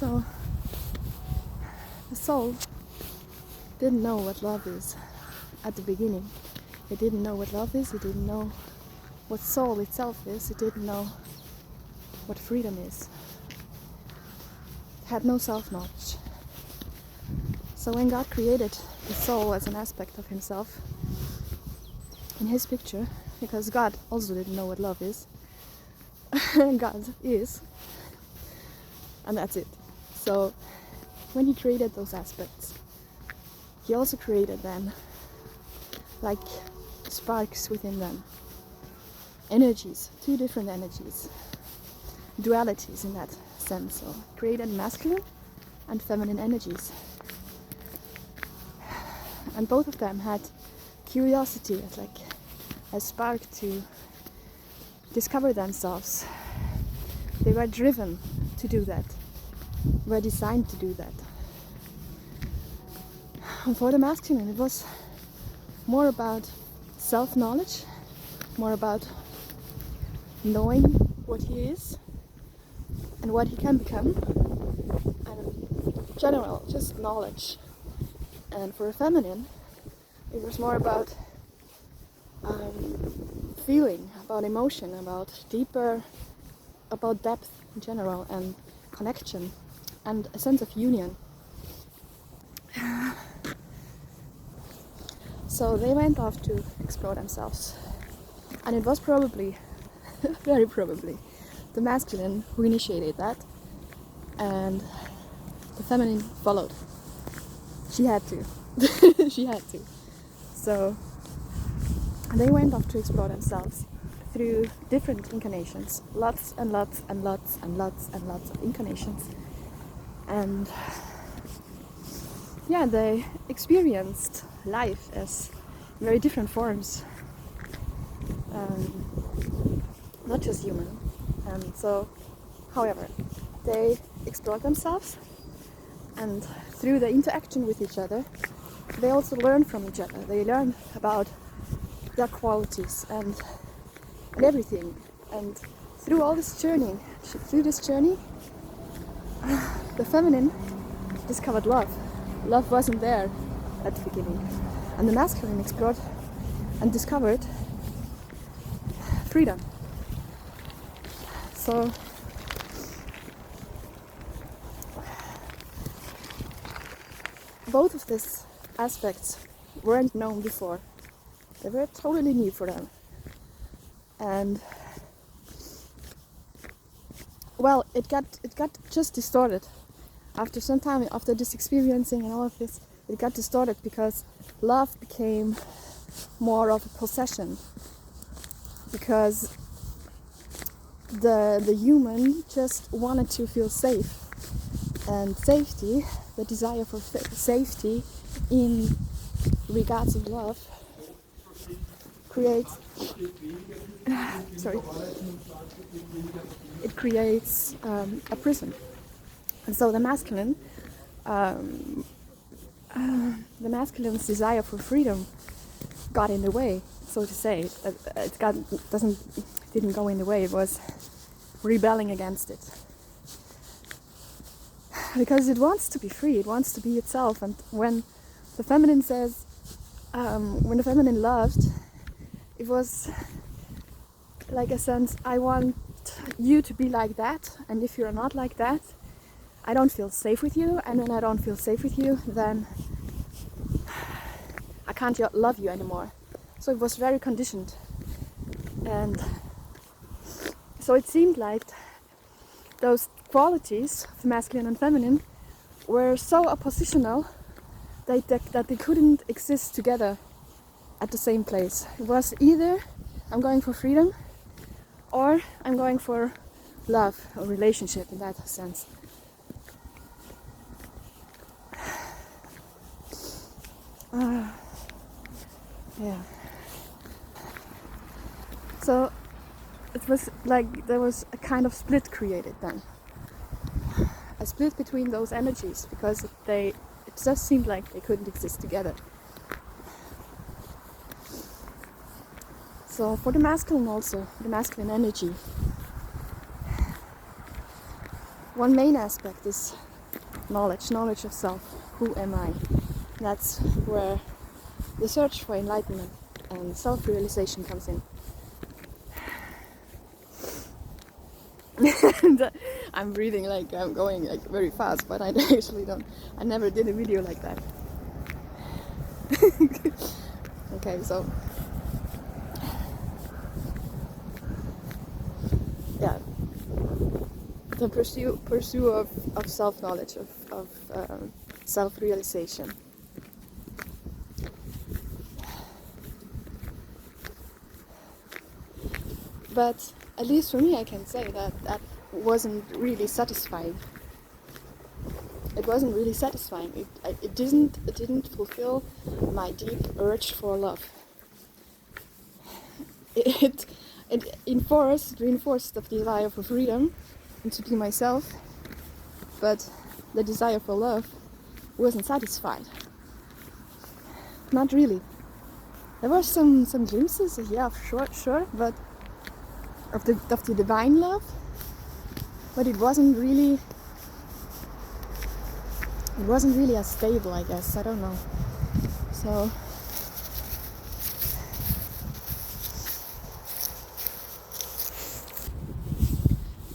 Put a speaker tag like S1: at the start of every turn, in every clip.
S1: So the soul didn't know what love is at the beginning. It didn't know what love is, it didn't know what soul itself is, it didn't know what freedom is. It had no self-knowledge. So when God created the soul as an aspect of himself in his picture, because God also didn't know what love is, God is, and that's it. So when he created those aspects, he also created them like sparks within them, energies, two different energies, dualities in that sense. So he created masculine and feminine energies, and both of them had curiosity as like a spark to discover themselves. They were driven to do that, were designed to do that. And for the masculine, it was more about self-knowledge, more about knowing what he is and what he can become, and in general, just knowledge. And for a feminine, it was more about feeling, about emotion, about deeper, about depth in general, and connection, and a sense of union. So they went off to explore themselves, and it was probably, very probably, the masculine who initiated that, and the feminine followed. She had to. She had to. So they went off to explore themselves through different incarnations, lots and lots and lots and lots and lots of incarnations, and yeah, they experienced life as very different forms, not just human. And so, however, they explored themselves, and through the interaction with each other, they also learned from each other. They learned about their qualities and everything. And through all this journey, the feminine discovered love. Love wasn't there at the beginning, and the masculine explored and discovered freedom. So both of these aspects weren't known before. They were totally new for them. And well, it got just distorted. After some time, after this experiencing and all of this, it got distorted because love became more of a possession. Because the human just wanted to feel safe, and safety, the desire for safety in regards of love, creates it creates a prison. And so the masculine's desire for freedom got in the way, so to say. Didn't go in the way. It was rebelling against it, because it wants to be free. It wants to be itself. And when the feminine loved, it was like a sense: I want you to be like that, and if you're not like that, I don't feel safe with you, and when I don't feel safe with you, then I can't love you anymore. So it was very conditioned. And so it seemed like those qualities of masculine and feminine were so oppositional that they couldn't exist together at the same place. It was either I'm going for freedom or I'm going for love or relationship in that sense. Yeah. So it was like there was a kind of split created then. A split between those energies, because it just seemed like they couldn't exist together. So for the masculine also, the masculine energy, one main aspect is knowledge of self. Who am I? That's where the search for enlightenment and self-realization comes in. And, I'm breathing like I'm going like very fast, but I actually don't. I never did a video like that. Okay, so yeah, the pursuit of self-knowledge, of self-realization. But at least for me, I can say that wasn't really satisfying. It wasn't really satisfying. It didn't fulfill my deep urge for love. It reinforced the desire for freedom and to be myself, but the desire for love wasn't satisfied. Not really. There were some glimpses, yeah, sure, but of the divine love, but it wasn't really as stable, I guess. I don't know. So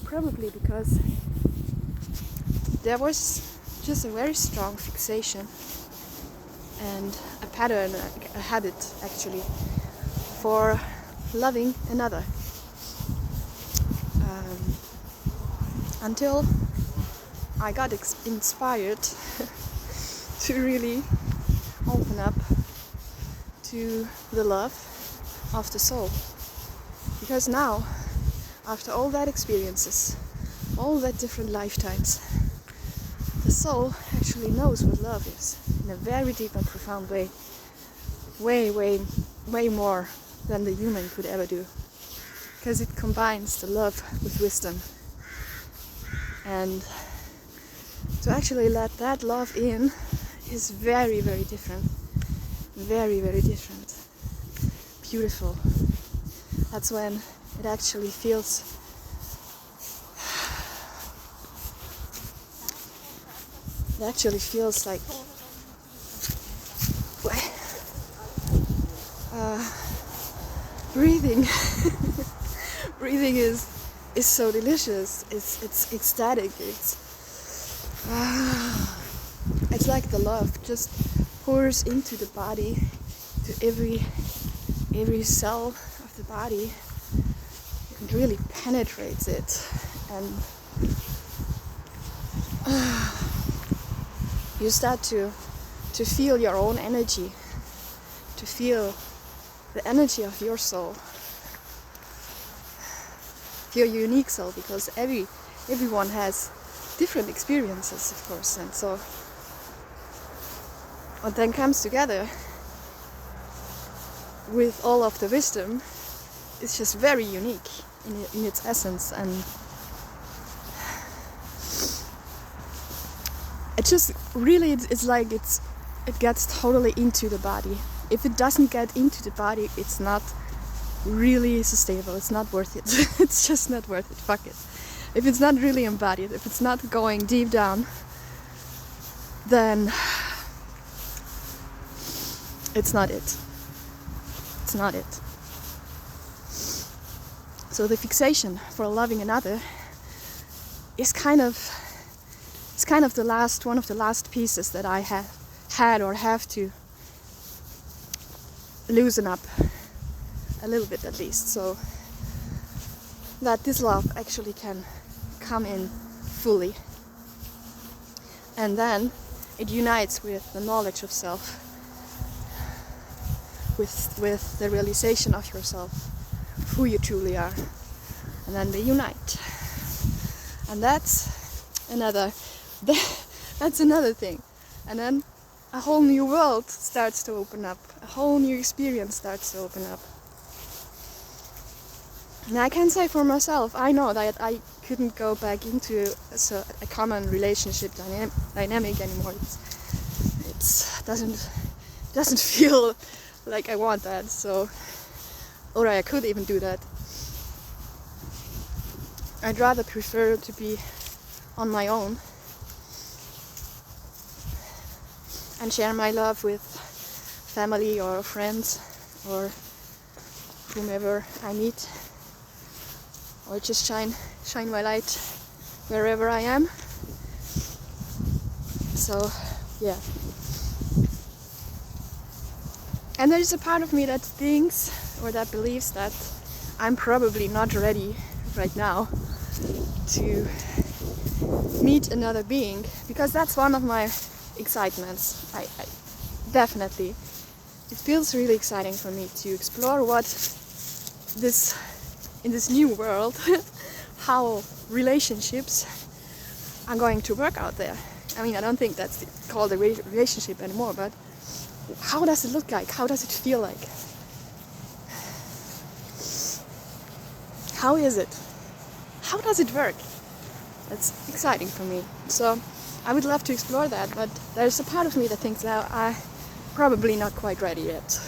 S1: probably because there was just a very strong fixation and a pattern, a habit actually, for loving another. Until I got inspired to really open up to the love of the soul. Because now, after all that experiences, all that different lifetimes, the soul actually knows what love is in a very deep and profound way. Way more than the human could ever do. Because it combines the love with wisdom. And to actually let that love in is very, very different. Very, very different. Beautiful. That's when it actually feels like breathing. Breathing is so delicious. It's ecstatic. It's like the love just pours into the body, to every cell of the body. It really penetrates it, and you start to feel your own energy, to feel the energy of your soul, your unique soul, because everyone has different experiences, of course, and so what then comes together with all of the wisdom is just very unique in its essence, and it just really it's like it gets totally into the body. If it doesn't get into the body, it's not really sustainable. It's not worth it. It's just not worth it. Fuck it. If it's not really embodied, if it's not going deep down, then it's not it. It's not it. So the fixation for loving another is kind of the last one of the last pieces that I had or have to loosen up a little bit, at least, so that this love actually can come in fully, and then it unites with the knowledge of self, with the realization of yourself, who you truly are, and then they unite. And that's another thing. And then a whole new world starts to open up, a whole new experience starts to open up. And I can say for myself, I know that I couldn't go back into a common relationship dynamic anymore. It doesn't feel like I want that. So, or I could even do that. I'd rather prefer to be on my own and share my love with family or friends or whomever I meet, or just shine my light wherever I am. So yeah. And there's a part of me that thinks or that believes that I'm probably not ready right now to meet another being, because that's one of my excitements. I definitely, it feels really exciting for me to explore what this, in this new world, how relationships are going to work out there. I mean, I don't think that's called a relationship anymore, but how does it look like? How does it feel like? How is it? How does it work? That's exciting for me. So I would love to explore that, but there's a part of me that thinks that I'm probably not quite ready yet.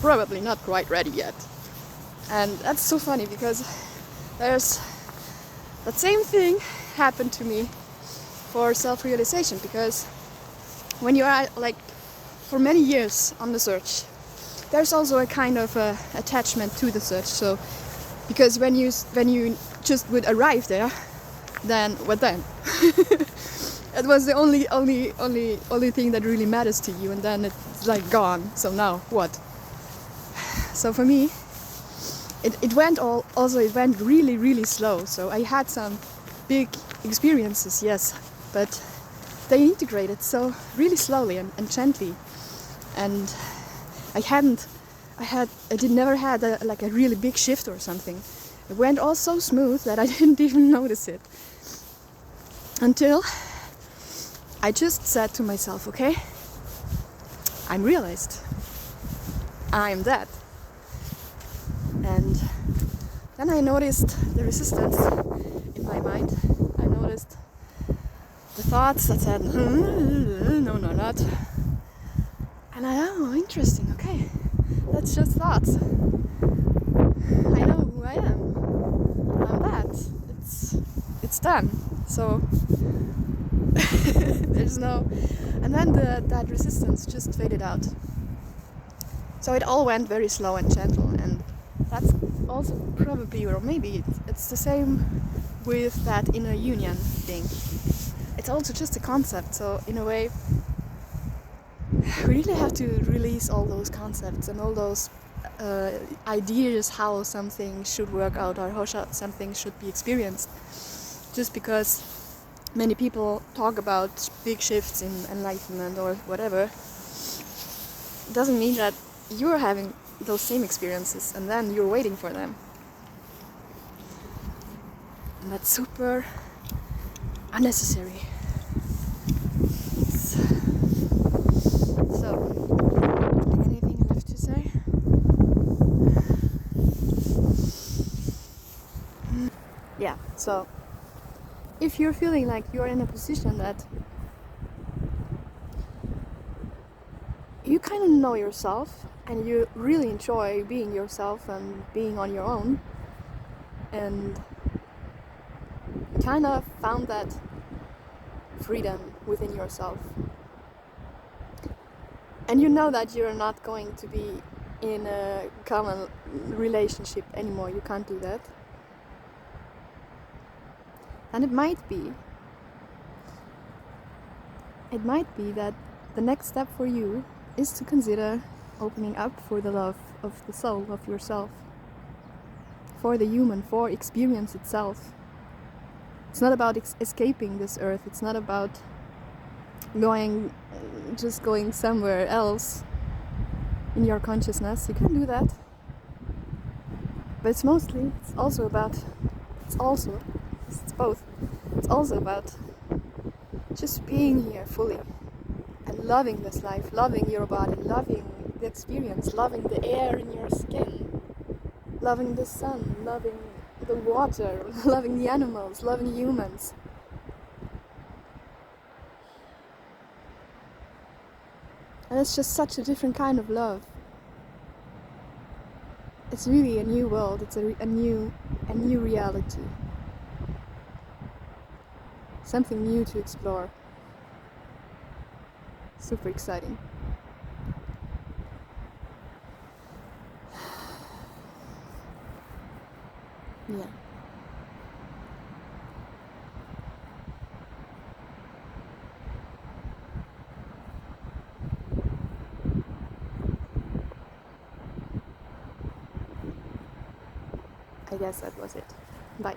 S1: Probably not quite ready yet. And that's so funny, because there's that same thing happened to me for self-realization, because when you are like for many years on the search, there's also a kind of attachment to the search. So because when you just would arrive there, then what then? It was the only thing that really matters to you, and then it's like gone. So now what? So for me, it went really slow. So I had some big experiences, yes, but they integrated so really slowly and gently, and I never had a really big shift or something. It went all so smooth that I didn't even notice it until I just said to myself, okay, I'm realized, I'm that. And then I noticed the resistance in my mind. I noticed the thoughts that said, no, not. And oh, interesting, okay, that's just thoughts. I know who I am. I'm that. It's done. So there's no, and then that resistance just faded out. So it all went very slow and gentle, and that's also probably, or maybe it's the same with that inner union thing. It's also just a concept, so in a way we really have to release all those concepts and all those ideas how something should work out or how something should be experienced. Just because many people talk about big shifts in enlightenment or whatever, doesn't mean that you're having those same experiences and then you're waiting for them. And that's super unnecessary. So, anything left to say? Yeah, so if you're feeling like you're in a position that you kind of know yourself and you really enjoy being yourself and being on your own, and kind of found that freedom within yourself, and you know that you're not going to be in a common relationship anymore, you can't do that, and it might be that the next step for you is to consider opening up for the love of the soul, of yourself, for the human, for experience itself. It's not about escaping this earth, it's not about just going somewhere else in your consciousness. You can do that, but it's both. It's also about just being here fully and loving this life, loving your body, loving the experience, loving the air in your skin, loving the sun, loving the water, loving the animals, loving humans. And it's just such a different kind of love. It's really a new world, it's a new reality. Something new to explore. super exciting. Yeah. I guess that was it. Bye.